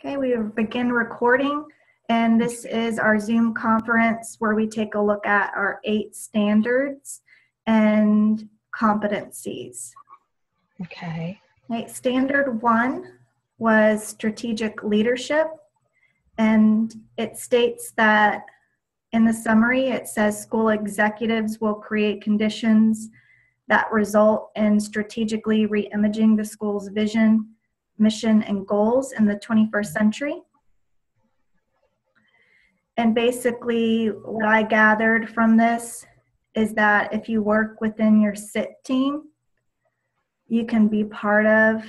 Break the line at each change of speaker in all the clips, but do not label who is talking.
Okay, we begin recording, and this is our Zoom conference where we take a look at our 8 standards and competencies.
Okay.
Okay, standard 1 was strategic leadership, and it states that in the summary it says school executives will create conditions that result in strategically re-imaging the school's vision, mission, and goals in the 21st century. And basically what I gathered from this is that if you work within your SIT team, you can be part of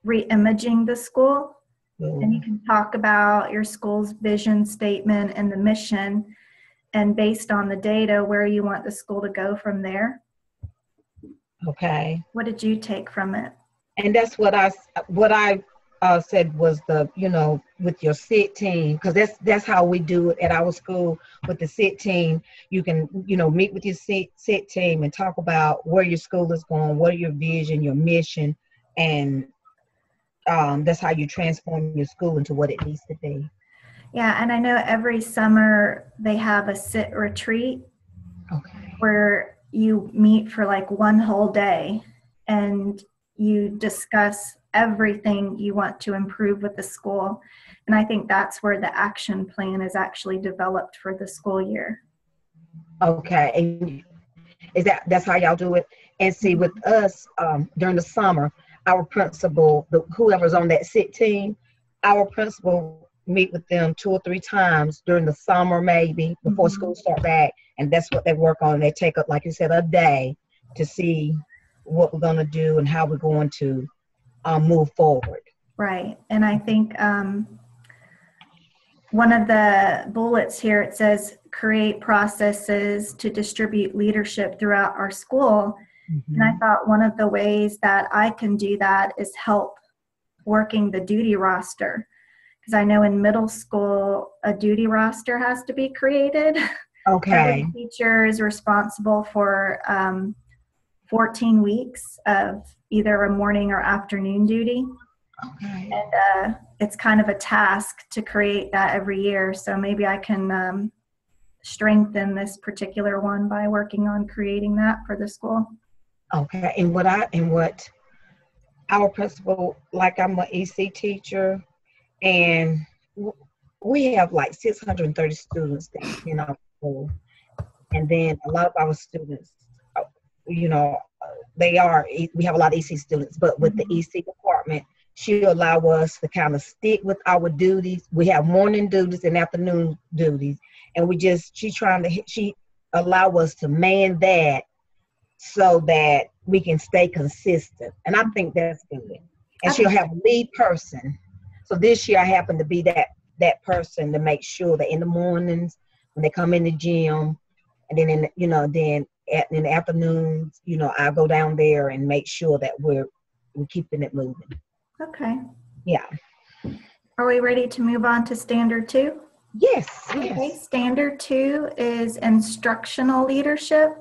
re-imaging the school, and you can talk about your school's vision statement and the mission, and based on the data, where you want the school to go from there.
Okay.
What did you take from it?
And that's what I said was with your SIT team, because that's how we do it at our school with the SIT team. You can, meet with your SIT team and talk about where your school is going, what are your vision, your mission, and that's how you transform your school into what it needs to be.
Yeah, and I know every summer they have a SIT retreat.
Okay.
Where you meet for like one whole day and you discuss everything you want to improve with the school. And I think that's where the action plan is actually developed for the school year.
Okay. And that's how y'all do it? And see, with us, during the summer, our principal, whoever's on that SIT team, our principal meet with them 2 or 3 times during the summer, maybe before school start back. And that's what they work on. They take up, like you said, a day to see what we're going to do and how we're going to move forward.
Right. And I think one of the bullets here, it says create processes to distribute leadership throughout our school. Mm-hmm. And I thought one of the ways that I can do that is help working the duty roster. Because I know in middle school, a duty roster has to be created.
Okay.
Every teacher is responsible for 14 weeks of either a morning or afternoon duty.
Okay.
And it's kind of a task to create that every year. So maybe I can strengthen this particular one by working on creating that for the school.
Okay. And what our principal, like I'm an EC teacher, and we have like 630 students in our school. And then a lot of our students, we have a lot of EC students, but with the EC department, she'll allow us to kind of stick with our duties. We have morning duties and afternoon duties. And she allow us to man that so that we can stay consistent. And I think that's good. And she'll have a lead person. So this year I happen to be that person to make sure that in the mornings when they come in the gym, and then in the afternoons, I go down there and make sure that we're keeping it moving.
Okay.
Yeah.
Are we ready to move on to standard 2?
Yes.
Okay. Standard 2 is instructional leadership.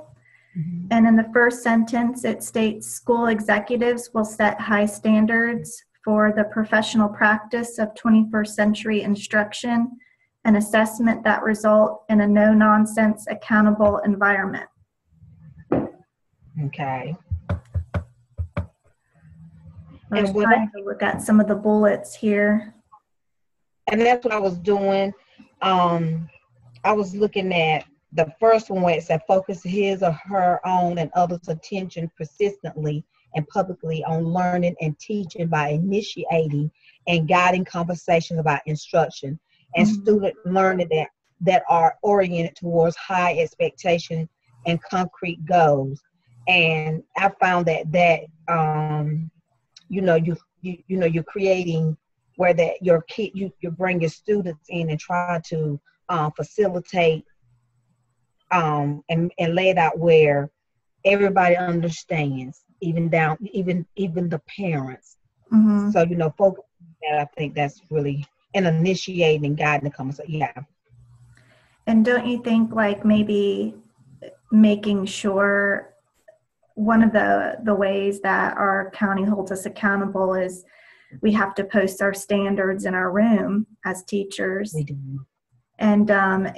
Mm-hmm.
And in the first sentence, it states school executives will set high standards for the professional practice of 21st century instruction and assessment that result in a no-nonsense, accountable environment.
Okay.
I was trying to look at some of the bullets here.
And that's what I was doing. I was looking at the first one where it said focus his or her own and others' attention persistently and publicly on learning and teaching by initiating and guiding conversations about instruction and student learning that are oriented towards high expectation and concrete goals. And I found that you're creating where that you bring your students in and try to facilitate and lay it out where everybody understands, even the parents.
Mm-hmm.
So focus on that. I think that's really an initiating and guiding the conversation. Yeah.
And don't you think like maybe making sure one of the ways that our county holds us accountable is we have to post our standards in our room as teachers.
We do.
And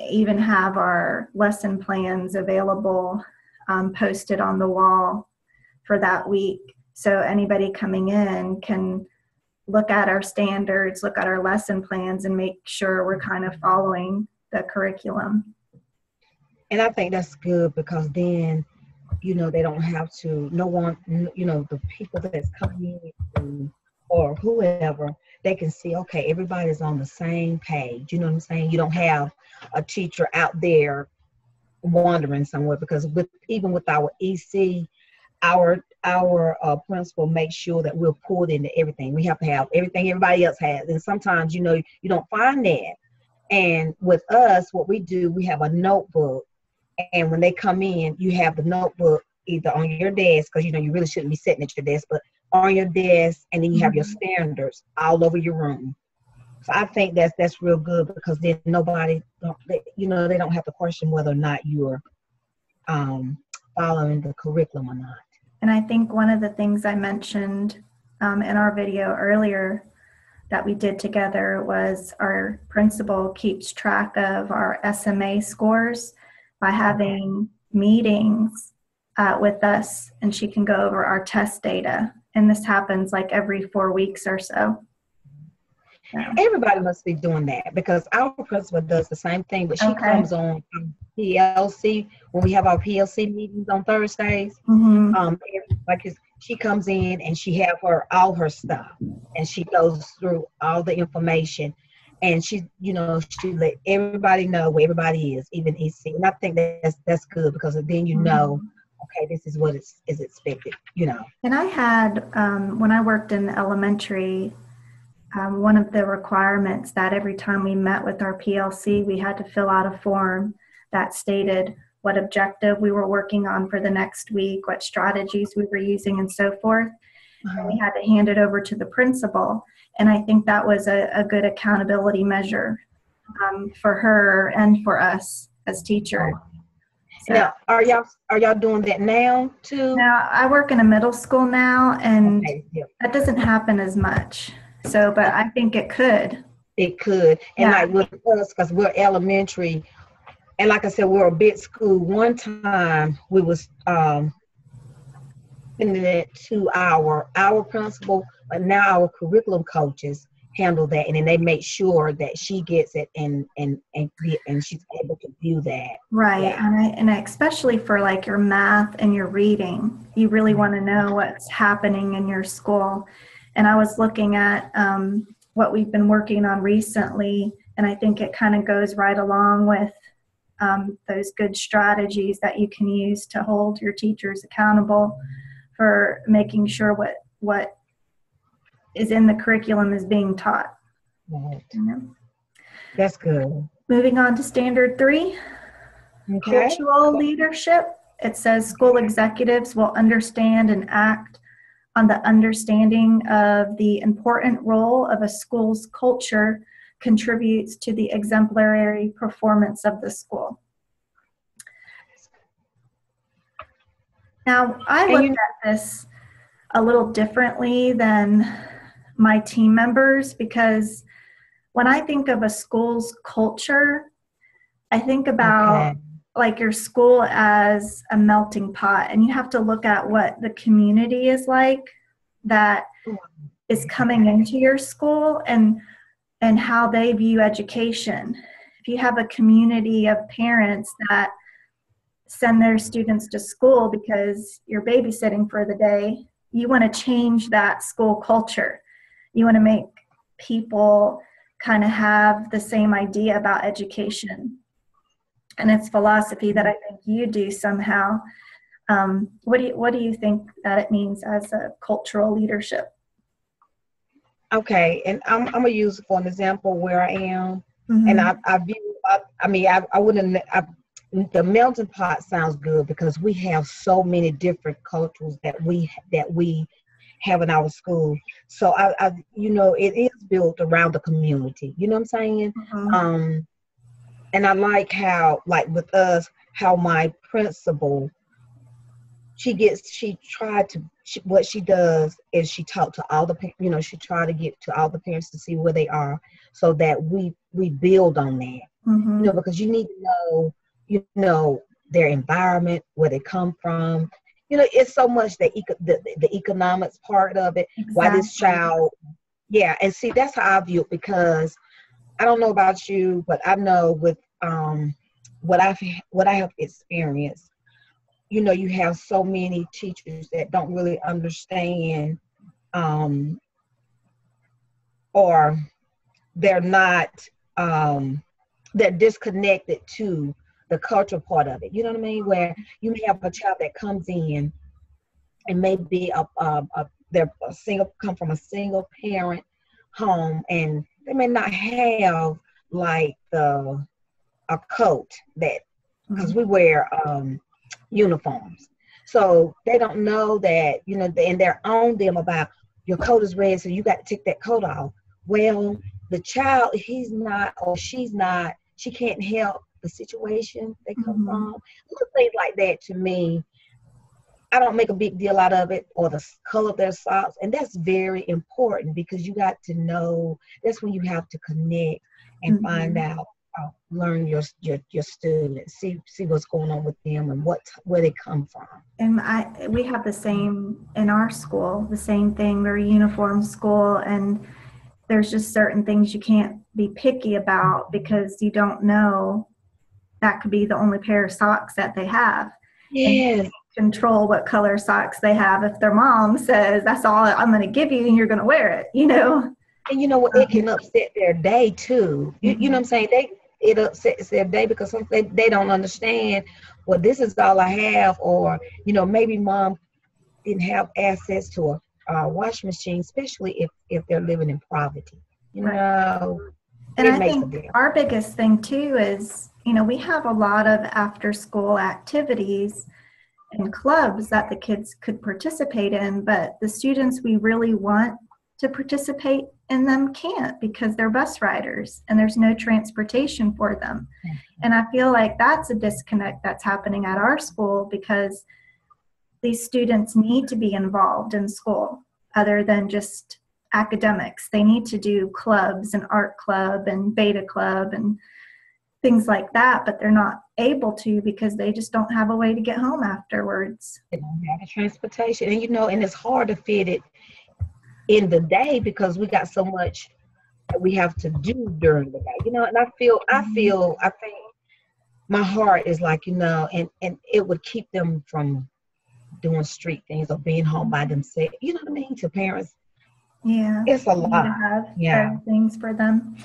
even have our lesson plans available, posted on the wall for that week. So anybody coming in can look at our standards, look at our lesson plans, and make sure we're kind of following the curriculum.
And I think that's good, because then, they don't have to, no one, the people that's coming in or whoever, they can see, okay, everybody's on the same page. You know what I'm saying? You don't have a teacher out there wandering somewhere, because even with our EC, our principal makes sure that we're pulled into everything. We have to have everything everybody else has. And sometimes, you don't find that. And with us, what we do, we have a notebook. And when they come in, you have the notebook either on your desk, because you really shouldn't be sitting at your desk, but on your desk, and then you have your standards all over your room. So I think that's real good, because then nobody, they don't have to question whether or not you're following the curriculum or not.
And I think one of the things I mentioned in our video earlier that we did together was our principal keeps track of our SMA scores by having meetings with us, and she can go over our test data. And this happens like every 4 weeks or so.
Everybody must be doing that, because our principal does the same thing, but she comes on PLC when we have our PLC meetings on Thursdays. She comes in and she have all her stuff, and she goes through all the information, and she let everybody know where everybody is, even EC. And I think that's good, because then okay, this is what is expected.
And I had when I worked in elementary. One of the requirements that every time we met with our PLC, we had to fill out a form that stated what objective we were working on for the next week, what strategies we were using, and so forth. And we had to hand it over to the principal. And I think that was a good accountability measure for her and for us as teachers. So,
now, are y'all doing that now too?
Now, I work in a middle school now, and that doesn't happen as much. So, but I think it could.
It could. And like with us, because we're elementary, and like I said, we're a big school. One time we was sending it to our principal, but now our curriculum coaches handle that, and then they make sure that she gets it and she's able to view that.
Right. Yeah. And especially for like your math and your reading, you really want to know what's happening in your school. And I was looking at what we've been working on recently, and I think it kind of goes right along with those good strategies that you can use to hold your teachers accountable for making sure what is in the curriculum is being taught.
Right. That's good.
Moving on to Standard 3, cultural leadership. It says school executives will understand and act on the understanding of the important role of a school's culture contributes to the exemplary performance of the school. Now, I looked at this a little differently than my team members, because when I think of a school's culture, I think about like your school as a melting pot, and you have to look at what the community is like that is coming into your school and how they view education. If you have a community of parents that send their students to school because you're babysitting for the day, you want to change that school culture. You want to make people kind of have the same idea about education and its philosophy that I think you do somehow. What do you think that it means as a cultural leadership?
Okay, and I'm gonna use for an example where I am, and I wouldn't. The melting pot sounds good because we have so many different cultures that we have in our school. So it is built around the community. You know what I'm saying? And I like how, like with us, how my principal what she does is she talked to all the, she tried to get to all the parents to see where they are, so that we build on that,
Mm-hmm.
because you need to know, their environment, where they come from. It's so much the economics part of it, why this
Exactly.
child, yeah. And see, that's how I view it, because I don't know about you, but I know with what I have experienced, you have so many teachers that don't really understand, um, or they're not, they're disconnected to the cultural part of it. You know what I mean? Where you may have a child that comes in and maybe they're come from a single parent home, and they may not have like a coat that, because
Mm-hmm.
we wear uniforms. So they don't know that, and they're on them about, your coat is red, so you got to take that coat off. Well, the child, he's not, or she's not, she can't help the situation they come
Mm-hmm.
from. Little things like that, to me, I don't make a big deal out of it, or the color of their socks. And that's very important, because you got to know, that's when you have to connect and find
Mm-hmm.
out, learn your students, see what's going on with them, and where they come from.
And we have the same in our school, the same thing. We're a uniform school, and there's just certain things you can't be picky about because you don't know that could be the only pair of socks that they have. And you
Yes.
can't control what color socks they have if their mom says, that's all I'm going to give you and you're going to wear it, you know?
And you know what? It can upset their day too. You know what I'm saying? It upsets their day, because they don't understand. Well, this is all I have, or maybe mom didn't have access to a washing machine, especially if they're living in poverty.
Right. And
It
I
makes a
think
difference.
our biggest thing too is, we have a lot of after school activities and clubs that the kids could participate in, but the students we really want to participate in them can't because they're bus riders and there's no transportation for them. And I feel like that's a disconnect that's happening at our school, because these students need to be involved in school other than just academics. They need to do clubs and art club and beta club and things like that, but they're not able to because they just don't have a way to get home afterwards.
They don't have the transportation, and it's hard to fit it in the day, because we got so much that we have to do during the day. And I think my heart is like, and it would keep them from doing street things or being home by themselves. You know what I mean? To parents,
Yeah,
it's a
you need to
lot.
have
Yeah.
better things for them.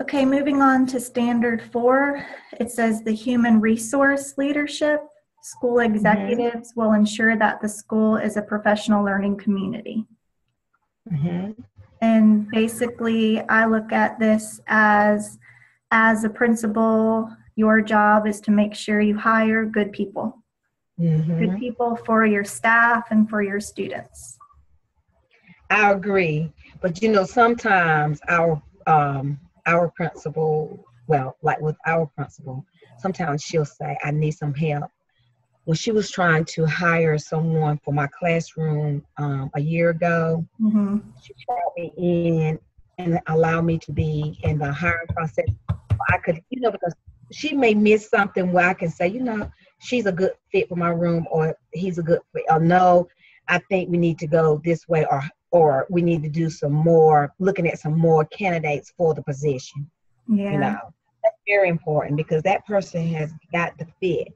Okay, moving on to standard 4, it says the human resource leadership. School
Mm-hmm.
executives will ensure that the school is a professional learning community.
Mm-hmm.
And basically, I look at this as a principal, your job is to make sure you hire good people
Mm-hmm.
for your staff and for your students.
I agree, but sometimes our principal, well, like with our principal, sometimes she'll say, "I need some help." When she was trying to hire someone for my classroom a year ago,
Mm-hmm.
she brought me in and allowed me to be in the hiring process. I could, because she may miss something where I can say, she's a good fit for my room, or he's a good fit, or no, I think we need to go this way, or we need to do some more, looking at some more candidates for the position.
Yeah.
That's very important, because that person has got to fit.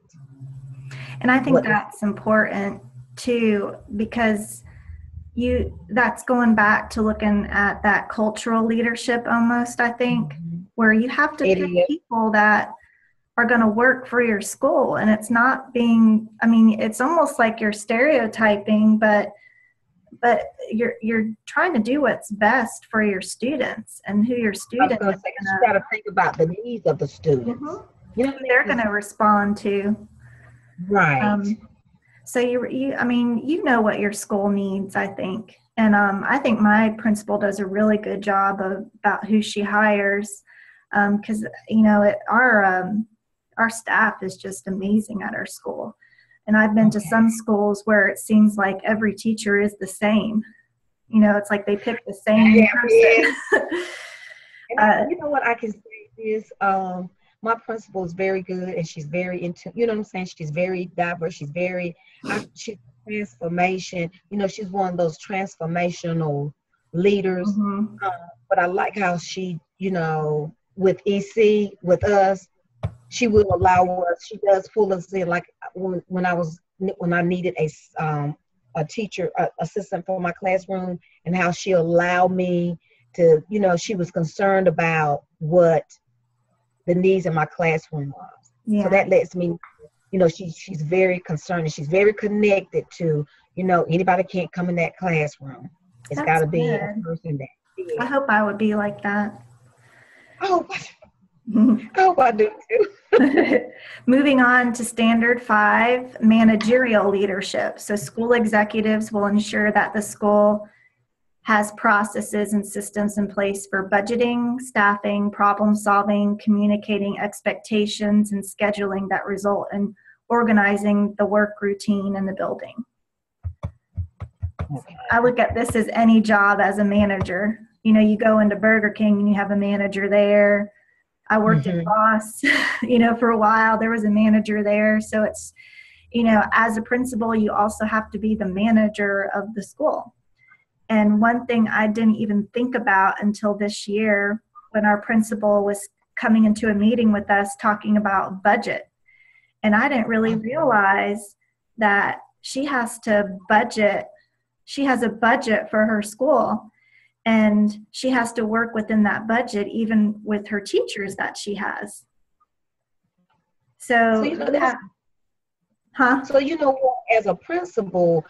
And I think that's important too, because that's going back to looking at that cultural leadership almost, I think, where you have to pick people that are going to work for your school. And it's not it's almost like you're stereotyping, but you're trying to do what's best for your students and who your students
I was going to say, you got to think about the needs of the students.
Mm-hmm. They're going to respond to.
Right.
So you know what your school needs, I think. And I think my principal does a really good job about who she hires, because our staff is just amazing at our school. And I've been to
Okay.
some schools where it seems like every teacher is the same. You know, it's like they pick the same
Yes.
person.
And you know what I can say is, my principal is very good, and she's very into, you know what I'm saying? She's very diverse. She's transformation. You know, she's one of those transformational leaders.
Mhm.
Uh, but I like how she, you know, with EC, with us, she will allow us. She does pull us in. Like when I needed a teacher assistant for my classroom, and how she allowed me to, you know, she was concerned about what the needs in my classroom was. So
Yeah,
that lets me, you know, she's very concerned, and she's very connected to, you know, anybody can't come in that classroom. It's got
that's
to be a
good.
person that
I
did.
hope I would be like that.
I hope, I hope I do too.
Moving on to standard 5, managerial leadership. So school executives will ensure that the school has processes and systems in place for budgeting, staffing, problem solving, communicating expectations, and scheduling that result in organizing the work routine in the building.
Okay.
I look at this as any job as a manager. You know, you go into Burger King and you have a manager there. I worked at
Mm-hmm.
Ross, you know, for a while. There was a manager there. So it's, you know, as a principal, you also have to be the manager of the school. And one thing I didn't even think about until this year, when our principal was coming into a meeting with us talking about budget. And I didn't really realize that she has to budget. She has a budget for her school, and she has to work within that budget, even with her teachers that she has.
So
So
you know
you
that's
have, huh?
so you know what, as a principal,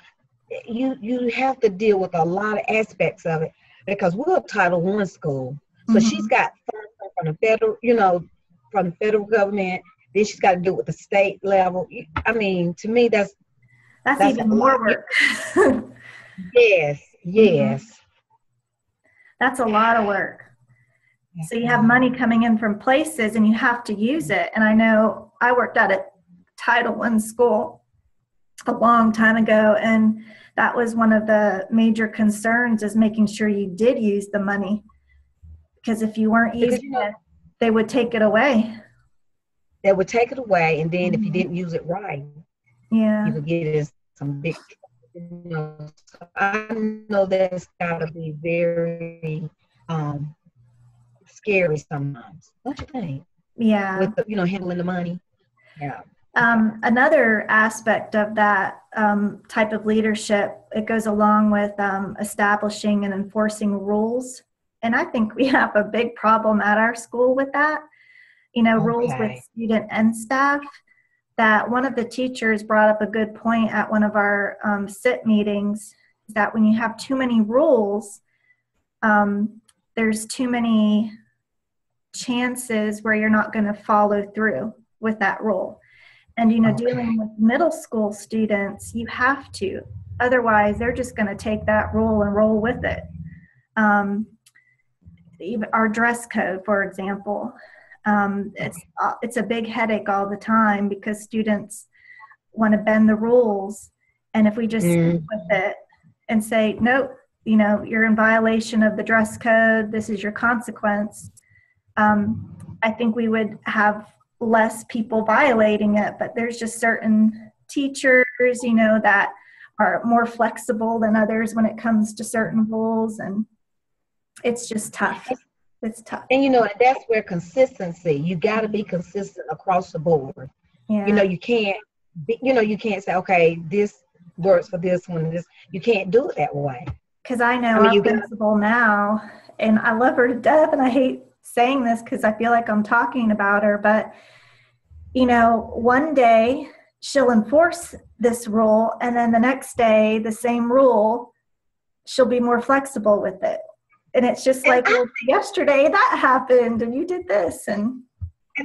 you have to deal with a lot of aspects of it, because we're a Title I school. So she's
Mhm.
got funds from the federal, you know, from the federal government. Then she's got to do it with the state level. I mean, to me,
That's
that's
even
a lot.
more work.
Yes,
Mhm.
yes.
That's a lot of work. So you have
Okay.
money coming in from places and you have to use it. And I know I worked at a Title I school a long time ago, and that was one of the major concerns, is making sure you did use the money, because if you weren't
Because
using
you know
it, they would take it away.
that would take it away, and then if you
Mhm.
didn't use it right, you
Yeah.
could get in some big trouble. You know, so I know that's got to be very um, scary sometimes, don't you think?
Yeah.
With the, you know, handling the money. Yeah. Okay.
Another aspect of that type of leadership, it goes along with establishing and enforcing rules. And I think we have a big problem at our school with that. You know, rules with
Okay.
student and staff. That one of the teachers brought up a good point at one of our SIT meetings, is that when you have too many rules, um, there's too many chances where you're not going to follow through with that rule. And, you know,
Okay.
dealing with middle school students, you have to. Otherwise, they're just going to take that rule and roll with it. Um, Even our dress code, for example, it's a big headache all the time because students want to bend the rules, and if we just stick
Mm.
with it and say, nope, you know, you're in violation of the dress code, this is your consequence, I think we would have less people violating it. But there's just certain teachers, you know, that are more flexible than others when it comes to certain rules, and it's just tough. It's tough.
And you know, and that's where consistency, you got to be consistent across the board. You know,
Yeah,
you can't you know, you can't say, okay, this works for this one and this. You can't do it that way.
because I know
I mean,
our
you got
principal now, and I love her to death, and I hate saying this because I feel like I'm talking about her, but you know, one day she'll enforce this rule, and then the next day, the same rule, she'll be more flexible with it. And it's just
and
like, well, yesterday that happened, and you did this, and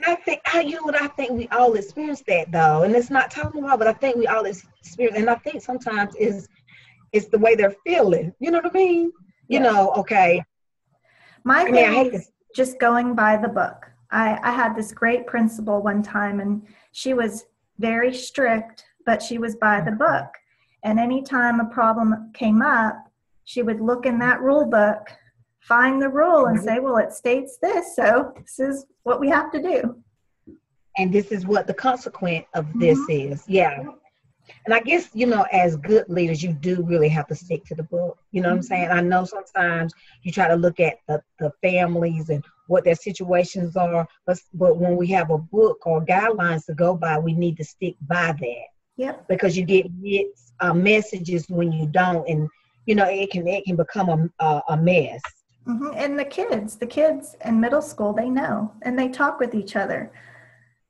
I think you know what, I think we all experience that though. And it's not talking about, but I think we all experience, and I think sometimes is it's the way they're feeling. You know what I mean? You
yes.
know, okay.
My
I mean, I
thing
hate
is
this.
just going by the book. I had this great principal one time, and she was very strict, but she was by the book. And anytime a problem came up, she would look in that rule book, find the rule, and say, well, it states this, so this is what we have to do.
And this is what the consequence of this is. Yeah. And I guess, as good leaders, you do really have to stick to the book. You know what I'm saying? I know sometimes you try to look at the families and what their situations are, but when we have a book or guidelines to go by, we need to stick by that.
Yep.
Because you get messages when you don't, and it can become a mess.
And the kids in middle school, they know, and they talk with each other.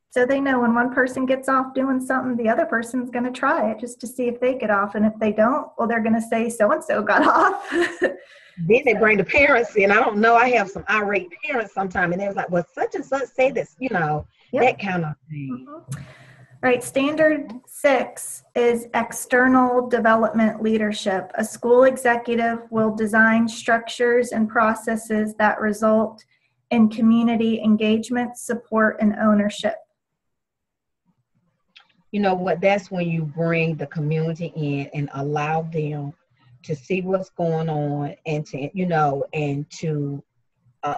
So they know when one person gets off doing something, the other person's going to try it just to see if they get off. And if they don't, well, they're going to say so-and-so got off.
Then they bring the parents in. I don't know. I have some irate parents sometimes, and they was like, well, such and such say this, that kind of thing.
Right. Standard 6 is external development leadership. A school executive will design structures and processes that result in community engagement, support, and ownership.
You know what? That's when you bring the community in and allow them to see what's going on, and to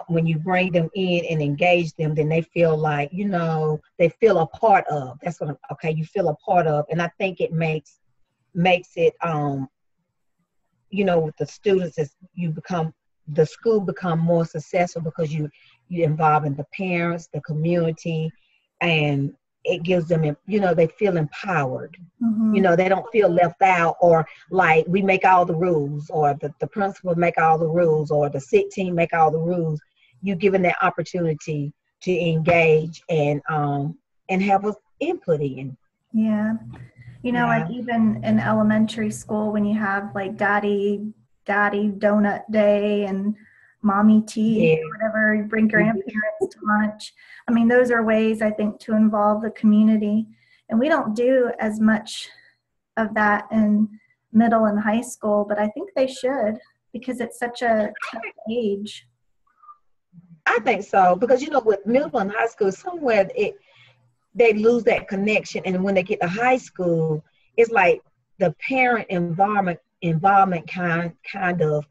when you bring them in and engage them, then they feel like, they feel a part of. That's what. Okay, you feel a part of, and I think it makes it, with the students, as the school become more successful because you involving the parents, the community, and it gives them, they feel empowered. They don't feel left out, or like we make all the rules, or the principal make all the rules, or the SIT team make all the rules. You given that opportunity to engage and have an input in.
Yeah. Like even in elementary school, when you have like daddy donut day and mommy tea, or whatever, you bring grandparents to lunch. I mean, those are ways, I think, to involve the community. And we don't do as much of that in middle and high school, but I think they should, because it's such a tough age.
I think so, because, with middle and high school, somewhere they lose that connection. And when they get to high school, it's like the parent involvement kind of,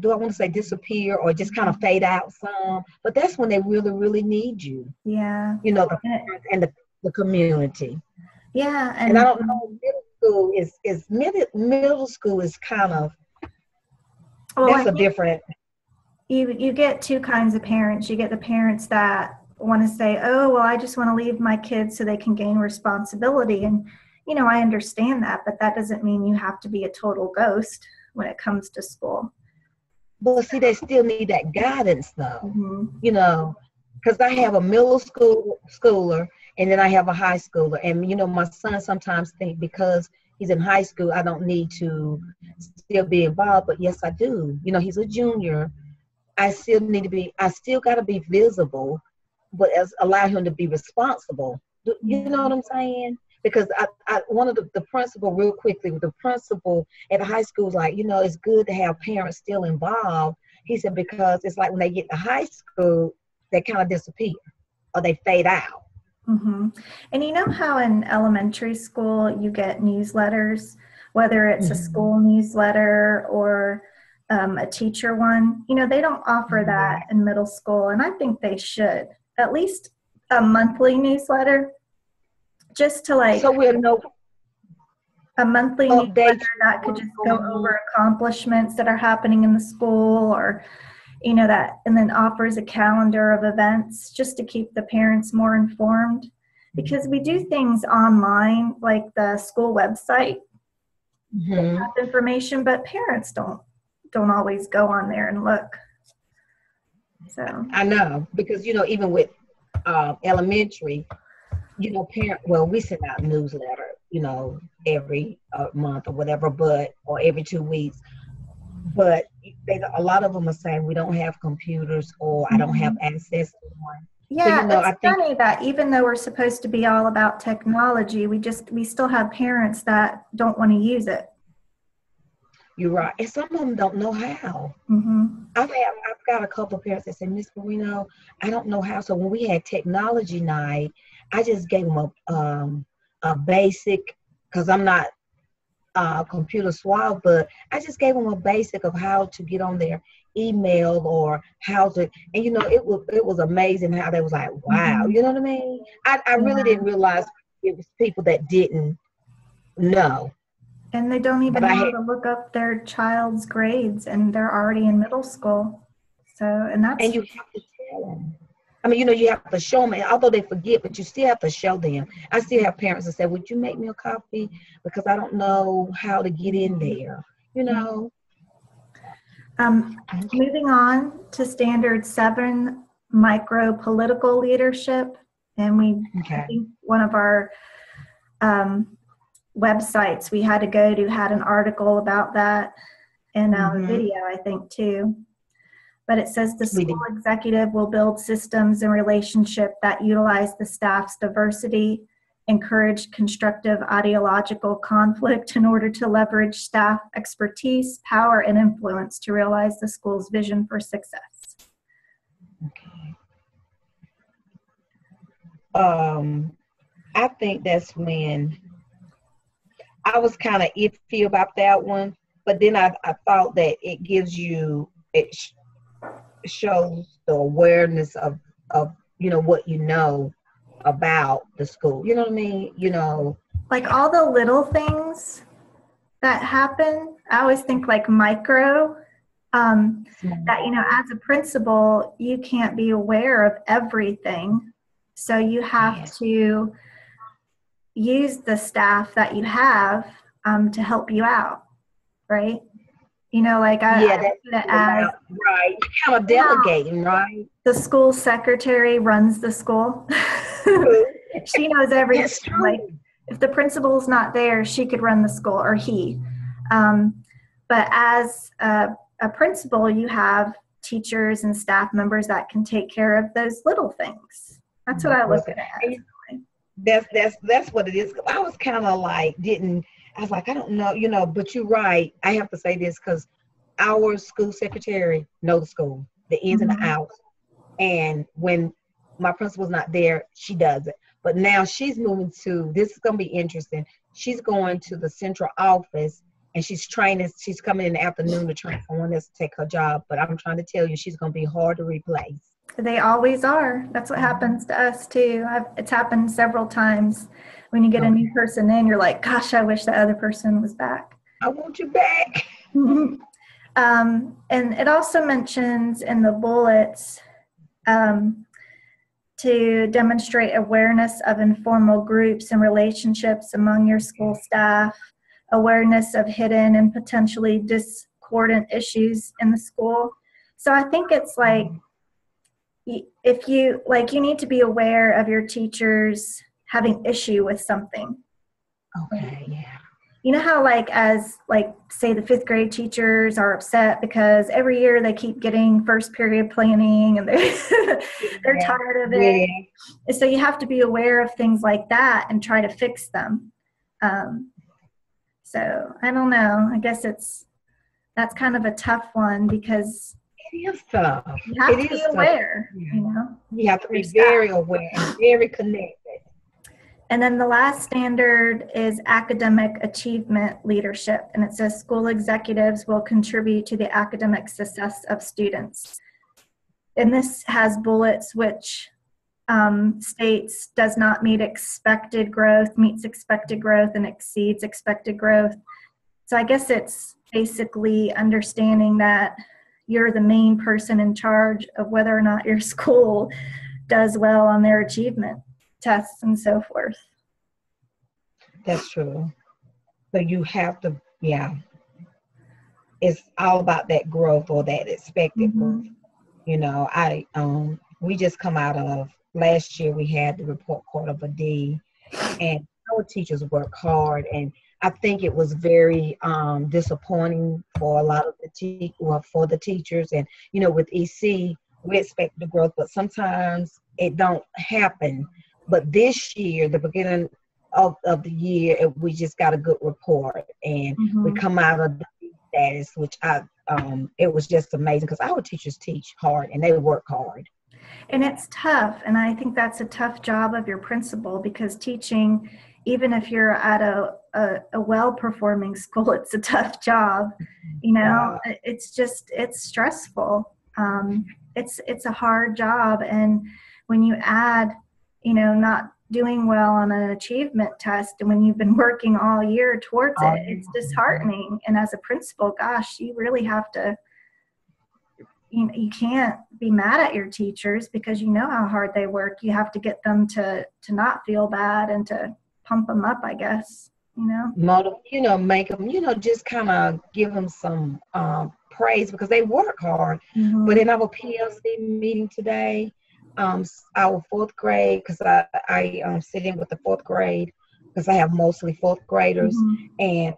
do I want to say disappear, or just kind of fade out some? But that's when they really, really need you.
Yeah.
The parents and the community.
Yeah.
And I don't know, middle school is kind of, that's a different.
You get two kinds of parents. You get the parents that want to say, oh, well, I just want to leave my kids so they can gain responsibility. And, I understand that, but that doesn't mean you have to be a total ghost when it comes to school.
But see, they still need that guidance, though, because I have a middle schooler, and then I have a high schooler. And, my son sometimes think because he's in high school, I don't need to still be involved. But yes, I do. He's a junior. I still got to be visible, but allow him to be responsible. You know what I'm saying? Because one of the principal, real quickly, the principal at the high school was like, it's good to have parents still involved. He said, because it's like when they get to high school, they kind of disappear or they fade out.
And how in elementary school you get newsletters, whether it's a school newsletter or a teacher one, they don't offer that in middle school. And I think they should, at least a monthly newsletter, just to
so we'll know
a monthly newsletter that could just go over accomplishments that are happening in the school, or that, and then offers a calendar of events just to keep the parents more informed, because we do things online like the school website has information, but parents don't always go on there and look. So
I know, because even with elementary, we send out a newsletter, every month or whatever, or every 2 weeks. But a lot of them are saying we don't have computers, or I don't have access to one.
Yeah, so, it's funny that even though we're supposed to be all about technology, we still have parents that don't want to use it.
You're right, and some of them don't know how. I've got a couple of parents that say, Miss Marino, I don't know how. So when we had technology night, I just gave them a a basic, because I'm not computer suave, but I just gave them a basic of how to get on their email or how to, and it was amazing how they was like, wow,
Mhm.
you know what I mean? I really
Yeah.
didn't realize it was people that didn't know,
And they don't
but
even
I
know
had,
how to look up their child's grades, and they're already in middle school. So, and
and
that's,
you have to tell them. I mean, you have to show them, and although they forget, but you still have to show them. I still have parents that say, would you make me a copy? Because I don't know how to get in there, you
yeah.
know?
Moving on to standard 7, micro political leadership. And I
Okay.
think one of our um, websites we had to go to had an article about that, and a
Mm-hmm.
video, I think, too. But it says the
We
school
did.
executive will build systems and relationship that utilize the staff's diversity, encourage constructive ideological conflict in order to leverage staff expertise, power, and influence to realize the school's vision for success.
Okay. I think that's when I was kind of iffy about that one, but then I thought that it gives you, shows the awareness of what you know about the school. You know what I mean?
Like all the little things that happen, I always think like micro, that,
Small.
as a principal, you can't be aware of everything. So you have
Yeah.
to use the staff that you have to help you out, right? Like I
Yeah, that's
look at it as,
about right. Kind of
you know,
delegating, right?
the school secretary runs the school.
True.
She knows everything.
That's
Like
true.
if the principal's not there, she could run the school, or he. Um, but as a principal, you have teachers and staff members that can take care of those little things. That's what I look at it as.
And that's what it is. 'Cause I was kind of like didn't. I was like, I don't know, but you're right. I have to say this because our school secretary know the school, the ins and the
Mhm.
outs. And when my principal's not there, she does it. But now she's moving to, this is going to be interesting. She's going to the central office and she's training, she's coming in the afternoon to train someone else to take her job. But I'm trying to tell you, she's going to be hard to replace.
They always are. That's what happens to us too. It's happened several times. When you get a
Okay.
new person in, you're like, gosh, I wish the other person was back.
I want you back.
And it also mentions in the bullets, um, to demonstrate awareness of informal groups and relationships among your school staff, awareness of hidden and potentially discordant issues in the school. So I think it's like, if you like, you need to be aware of your teachers having issue with something.
Okay, yeah.
You know how like as like say the 5th grade teachers are upset because every year they keep getting first period planning and they're
Yeah.
tired of it.
Yeah.
And so you have to be aware of things like that and try to fix them. Um, so I don't know. I guess that's kind of a tough one because
It is tough.
you have to
It
be
is tough.
aware,
Yeah. You have to
of your
be
staff.
very aware and very connected.
And then the last standard is academic achievement leadership. And it says school executives will contribute to the academic success of students. And this has bullets which states does not meet expected growth, meets expected growth, and exceeds expected growth. So I guess it's basically understanding that you're the main person in charge of whether or not your school does well on their achievement tests and so forth.
That's true. So you have to, yeah, it's all about that growth or that expected growth.
Mm-hmm.
We just come out of last year, we had the report card of a D, and our teachers work hard. And I think it was very disappointing for a lot of for the teachers. And, with EC, we expect the growth, but sometimes it don't happen. But this year, the beginning of the year, we just got a good report, and we
Mm-hmm.
come out of the status, which it was just amazing because our teachers teach hard and they work hard.
And it's tough. And I think that's a tough job of your principal because teaching even if you're at a well-performing school, it's a tough job. You know, it's stressful. It's a hard job. And when you add, you know, not doing well on an achievement test, and when you've been working all year towards it, it's disheartening. And as a principal, gosh, you really have to, you can't be mad at your teachers because you know how hard they work. You have to get them to not feel bad and to pump them up, I guess, you know.
Make them, just kind of give them some praise because they work hard.
Mm-hmm.
But in our PLC meeting today, our fourth grade, because I sit in with the fourth grade because I have mostly fourth graders,
Mm-hmm.
and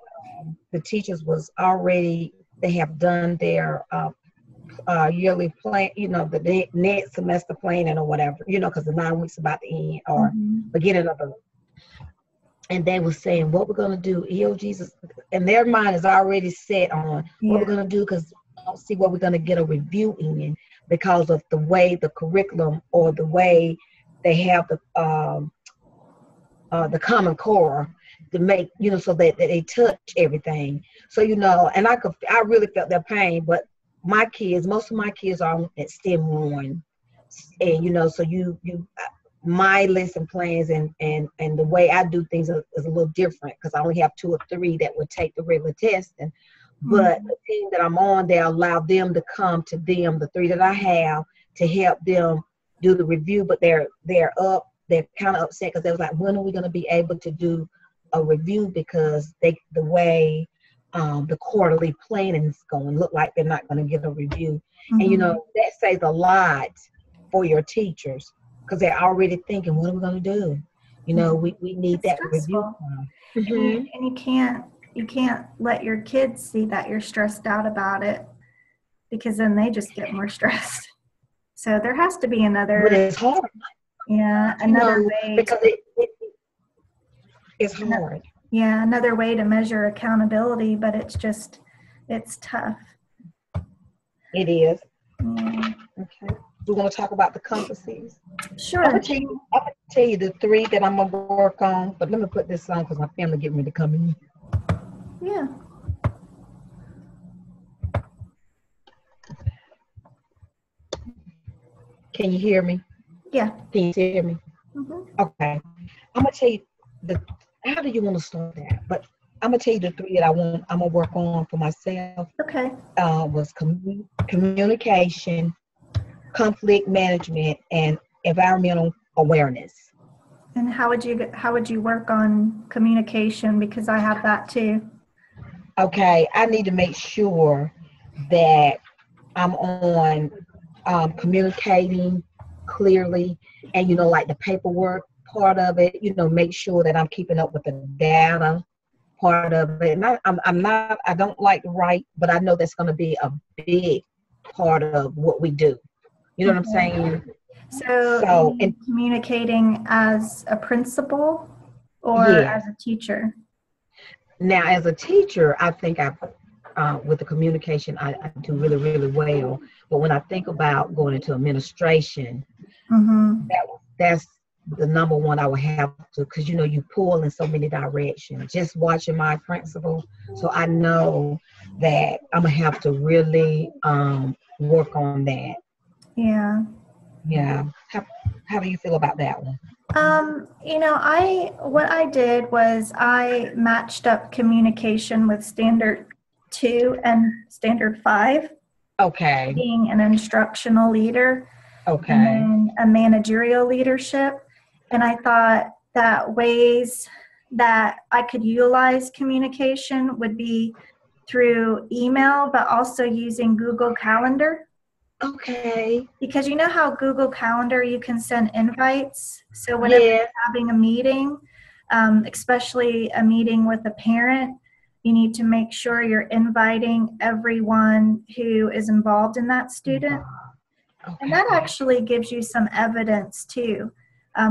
the teachers was already, they have done their yearly plan, the next semester planning or whatever, because the 9 weeks about to end or beginning of the, and they were saying what we're going to do, Jesus, and their mind is already set on what we're going to do because we don't see what we're going to get a review in because of the way the curriculum or the way they have the Common Core to make, so that they touch everything. So, and I really felt their pain, but most of my kids are at STEM 1. And, so my lesson plans and the way I do things is a little different because I only have 2 or 3 that would take the regular testing. But the team that I'm on, they allow them to come to them, the 3 that I have, to help them do the review. But they're kind of upset because they was like, when are we going to be able to do a review? Because the way the quarterly planning is going look like they're not going to get a review. And that says a lot for your teachers because they're already thinking, what are we going to do? We need that review.
And you can't let your kids see that you're stressed out about it because then they just get more stressed. So there has to be another.
But it's hard.
Yeah, another way.
Because it's hard.
Yeah, another way to measure accountability, but it's tough.
It is.
Yeah.
Okay. We want to talk about the competencies.
Sure.
I'm gonna tell you the 3 that I'm gonna work on, but let me put this on because my family getting ready to come in.
Yeah.
Can you hear me?
Yeah.
Can you hear me?
Mm-hmm.
Okay. I'm gonna tell you how do you want to start that? But I'm gonna tell you the 3 that I'm gonna work on for myself.
Okay.
Was communication, conflict management, and environmental awareness.
And how would you work on communication? Because I have that too.
Okay, I need to make sure that I'm on communicating clearly, and like the paperwork part of it. Make sure that I'm keeping up with the data part of it. And I don't like to write, but I know that's going to be a big part of what we do. You know what I'm saying?
So and communicating as a principal or as a teacher?
Now, as a teacher, I think with the communication, I do really, really well. But when I think about going into administration, that's the number one I would have to, because you pull in so many directions. Just watching my principal, so I know that I'm gonna have to really work on that.
Yeah.
Yeah. How do you feel about that one?
What I did was I matched up communication with Standard 2 and Standard 5.
Okay.
Being an instructional leader.
Okay.
And then a managerial leadership. And I thought that ways that I could utilize communication would be through email, but also using Google Calendar.
Okay.
Because you know how Google Calendar, you can send invites. So whenever you're having a meeting, especially a meeting with a parent, you need to make sure you're inviting everyone who is involved in that student. Okay. And that actually gives you some evidence too,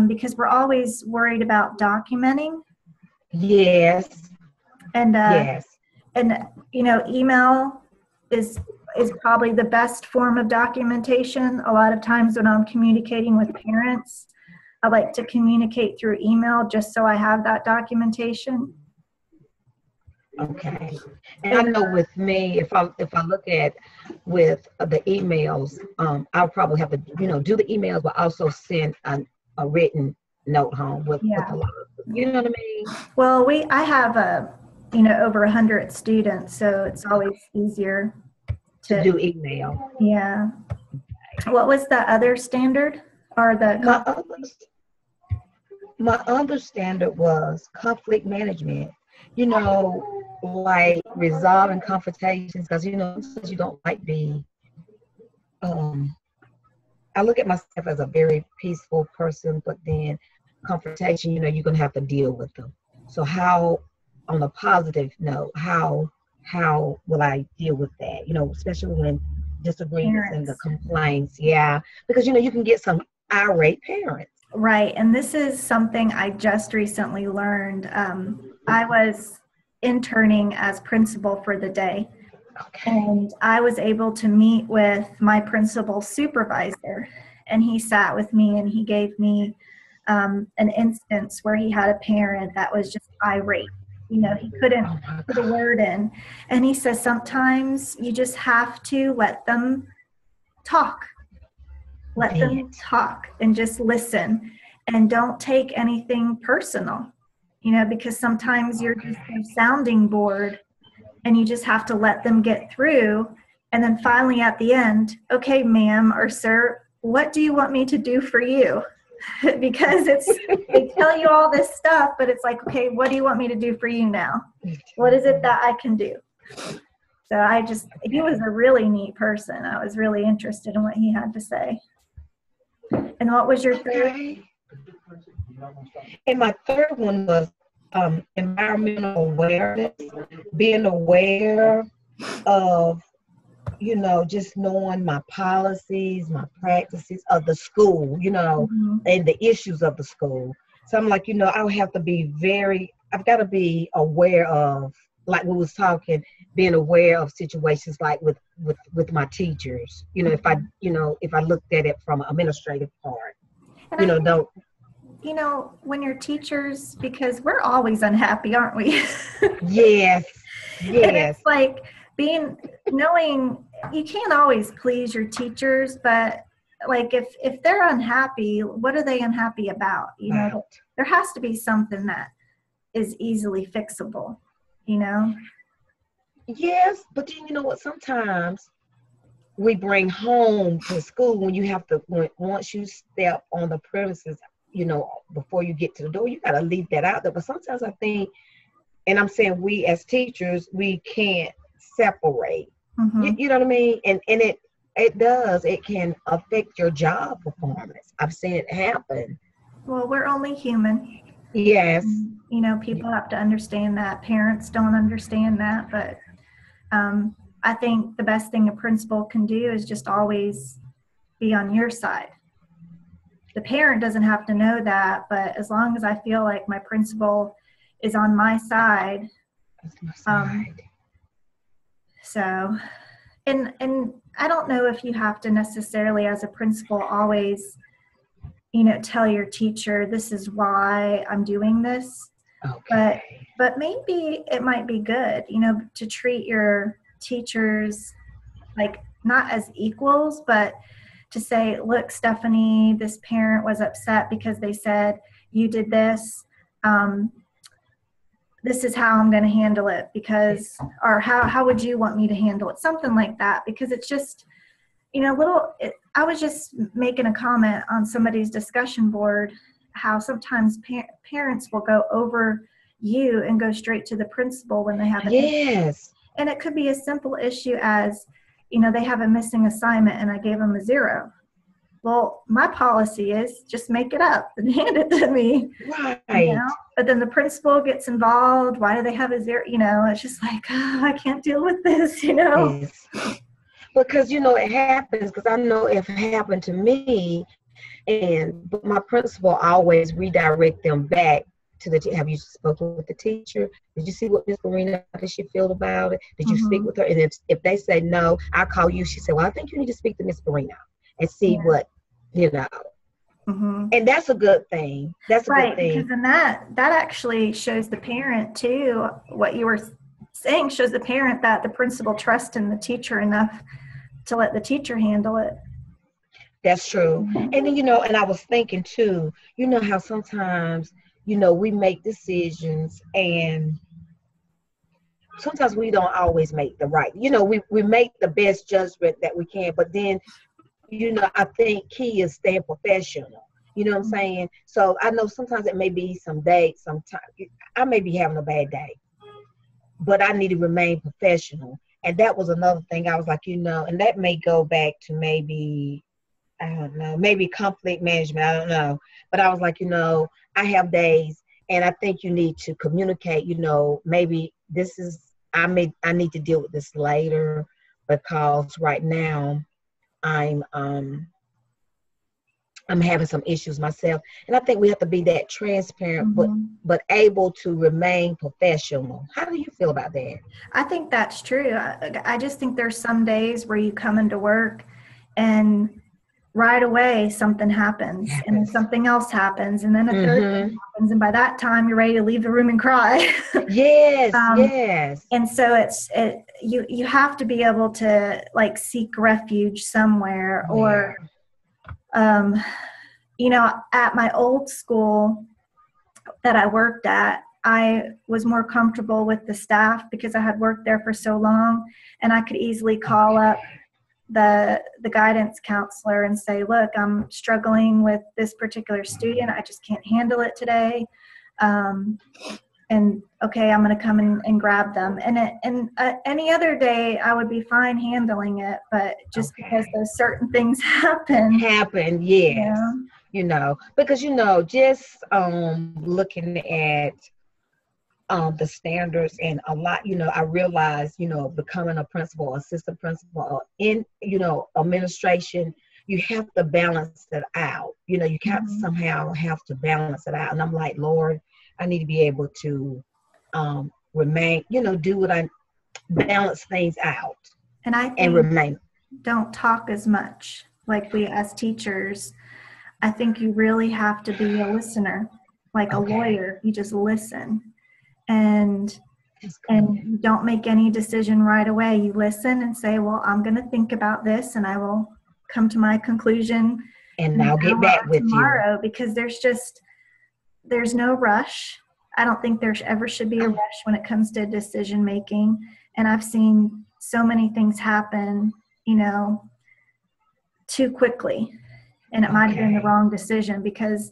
because we're always worried about documenting.
Yes.
And email is probably the best form of documentation. A lot of times when I'm communicating with parents, I like to communicate through email just so I have that documentation.
Okay. And I know with me, if I look at with the emails, I'll probably have to, do the emails, but also send a written note home with
Yeah.
a lot of, you know what I mean?
Well, I have over 100 students, so it's always easier
To do email.
Yeah. What was the other standard or the?
My other standard was conflict management. Like resolving confrontations, because sometimes you don't like I look at myself as a very peaceful person, but then confrontation, you're gonna have to deal with them. So how, on a positive note, how will I deal with that? Especially when disagreements and the complaints. Yeah, because you can get some irate parents.
Right, and this is something I just recently learned. I was interning as principal for the day. Okay. And I was able to meet with my principal supervisor, and he sat with me and he gave me an instance where he had a parent that was just irate. He couldn't put a word in. And he says sometimes you just have to let them talk. Let them talk and just listen, and don't take anything personal, because sometimes you're just a sounding board. And you just have to let them get through. And then finally at the end, okay, ma'am or sir, what do you want me to do for you? Because they tell you all this stuff, but it's like, okay, what do you want me to do for you now? What is it that I can do? So he was a really neat person. I was really interested in what he had to say. And what was your third?
And my third one was environmental awareness, being aware of, just knowing my policies, my practices of the school, and the issues of the school. So I'm like, I'll have to be I've got to be aware of, like we was talking, being aware of situations like with my teachers, if I looked at it from an administrative part,
when you're teachers, because we're always unhappy, aren't we?
Yes.
And it's like knowing you can't always please your teachers, but like if they're unhappy, what are they unhappy about? There has to be something that is easily fixable,
Yes, but then you know what? Sometimes we bring home to school once you step on the premises, before you get to the door, you got to leave that out there. But sometimes I think, and I'm saying we as teachers, we can't separate. Mm-hmm. You know what I mean? And it can affect your job performance. I've seen it happen.
Well, we're only human.
Yes.
People have to understand that. Parents don't understand that, but I think the best thing a principal can do is just always be on your side. The parent doesn't have to know that, but as long as I feel like my principal is on my side. So, and I don't know if you have to necessarily, as a principal, always, tell your teacher, this is why I'm doing this. Okay. But maybe it might be good, to treat your teachers like not as equals, but to say, look, Stephanie, this parent was upset because they said you did this. This is how I'm going to handle it or how would you want me to handle it? Something like that, because it's just, I was just making a comment on somebody's discussion board, how sometimes parents will go over you and go straight to the principal when they have an issue. And it could be a simple issue as, they have a missing assignment and I gave them a 0. Well, my policy is just make it up and hand it to me.
Right.
But then the principal gets involved. Why do they have a 0? It's just like, I can't deal with this,
Yes. Because, it happens, because I know it happened to me, but my principal always redirect them back to have you spoken with the teacher? Did you see what Miss Marina, how did she feel about it? Did you speak with her? And if they say no, I'll call you. She said, well, I think you need to speak to Miss Marina and see what,
Mm-hmm.
And that's a good thing. That's a good
Right,
thing.
because then that actually shows the parent too, what you were saying shows the parent that the principal trusts in the teacher enough to let the teacher handle it.
That's true. And then, and I was thinking too, how sometimes, we make decisions and sometimes we don't always make the right, we make the best judgment that we can, but then, I think key is staying professional. You know what I'm saying? So I know sometimes it may be some days, sometimes I may be having a bad day, but I need to remain professional. And that was another thing. I was like, and that may go back to maybe, I don't know, maybe conflict management. I don't know. But I was like, I have days and I think you need to communicate, maybe I need to deal with this later because right now I'm having some issues myself. And I think we have to be that transparent, but able to remain professional. How do you feel about that?
I think that's true. I just think there's some days where you come into work and right away something happens and then something else happens and then a third thing happens, and by that time you're ready to leave the room and cry.
Yes. Yes.
And so you have to be able to like seek refuge somewhere. Or at my old school that I worked at, I was more comfortable with the staff because I had worked there for so long, and I could easily call up the guidance counselor and say, look, I'm struggling with this particular student. I just can't handle it today. And okay, I'm going to come in and grab them. And any other day I would be fine handling it, but just because those certain things happen.
Yes. Because, just looking at the standards and a lot, I realized, becoming a principal, assistant principal, or in, administration, you have to balance it out. You can't somehow have to balance it out. And I'm like, Lord, I need to be able to remain, balance things out.
And I think
remain.
Don't talk as much. Like we as teachers, I think you really have to be a listener, like a lawyer. You just listen. And you don't make any decision right away. You listen and say, well, I'm going to think about this and I will come to my conclusion.
And I'll get back with
tomorrow, because there's no rush. I don't think there ever should be a rush when it comes to decision making. And I've seen so many things happen, too quickly. And it might have been the wrong decision because,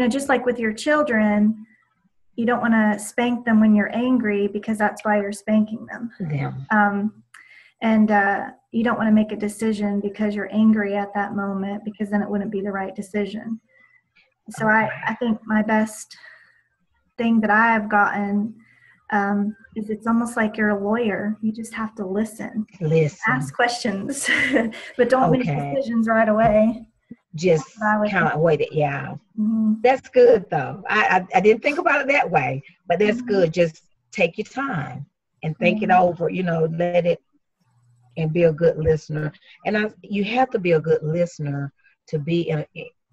just like with your children, you don't want to spank them when you're angry because that's why you're spanking them. And you don't want to make a decision because you're angry at that moment, because then it wouldn't be the right decision. So I think my best thing that I have gotten is it's almost like you're a lawyer. You just have to listen. Ask questions, but don't make decisions right away.
Just kind of wait it. Yeah. That's good though. I didn't think about it that way, but that's good. Just take your time and think it over, let it, and be a good listener. And you have to be a good listener to be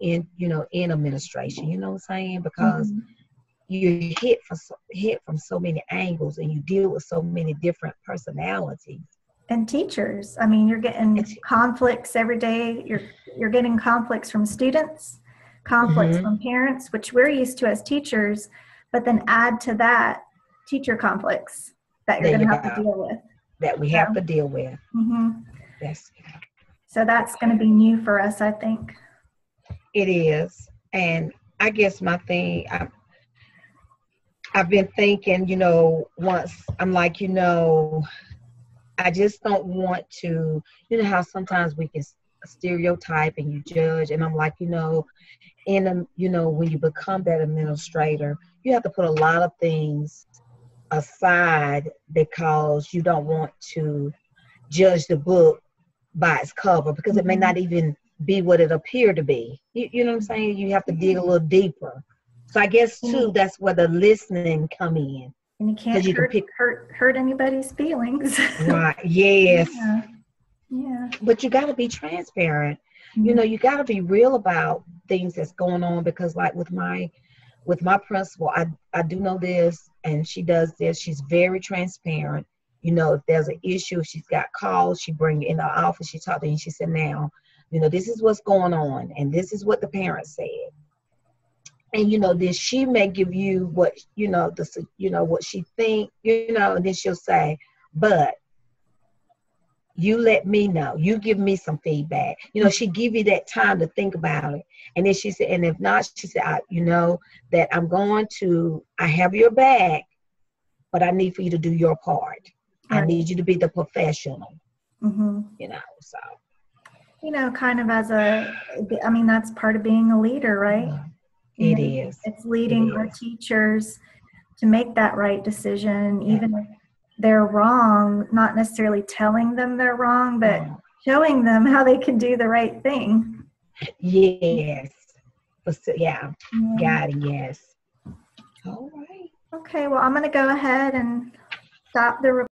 in administration, you know what I'm saying? Because you hit from so many angles and you deal with so many different personalities.
And teachers, I mean, you're getting conflicts every day. You're getting conflicts from students, conflicts from parents, which we're used to as teachers, but then add to that teacher conflicts that you're going to have to deal with.
That we have to deal with.
So that's going to be new for us, I think.
It is. And I guess my thing, I've been thinking, once I'm like, I just don't want to, how sometimes we can stereotype and you judge. And I'm like, when you become that administrator, you have to put a lot of things aside because you don't want to judge the book by its cover, because it may not even be what it appeared to be. You know what I'm saying? You have to dig a little deeper. So I guess too, that's where the listening come in.
And you can't hurt anybody's feelings.
Right. Yes.
Yeah.
But you got to be transparent. You know, you got to be real about things that's going on, because like with my principal, I do know this, and she does this. She's very transparent. You know, if there's an issue, if she's got calls, she bring it in the office, she talked to you, and she said, now, you know, this is what's going on, and this is what the parents said. And, you know, then she may give you what, you know, what she think, you know, and then she'll say, but you let me know, you give me some feedback. You know, she give you that time to think about it. And then she said, and if not, she said, you know, that I have your back, but I need for you to do your part.
Right.
I need you to be the professional, you know, so.
You know, kind of that's part of being a leader, right?
It is.
It's leading our teachers to make that right decision, even if they're wrong, not necessarily telling them they're wrong, but showing them how they can do the right thing.
Yes. Guiding, yes. All right.
Okay, well, I'm going to go ahead and stop the recording.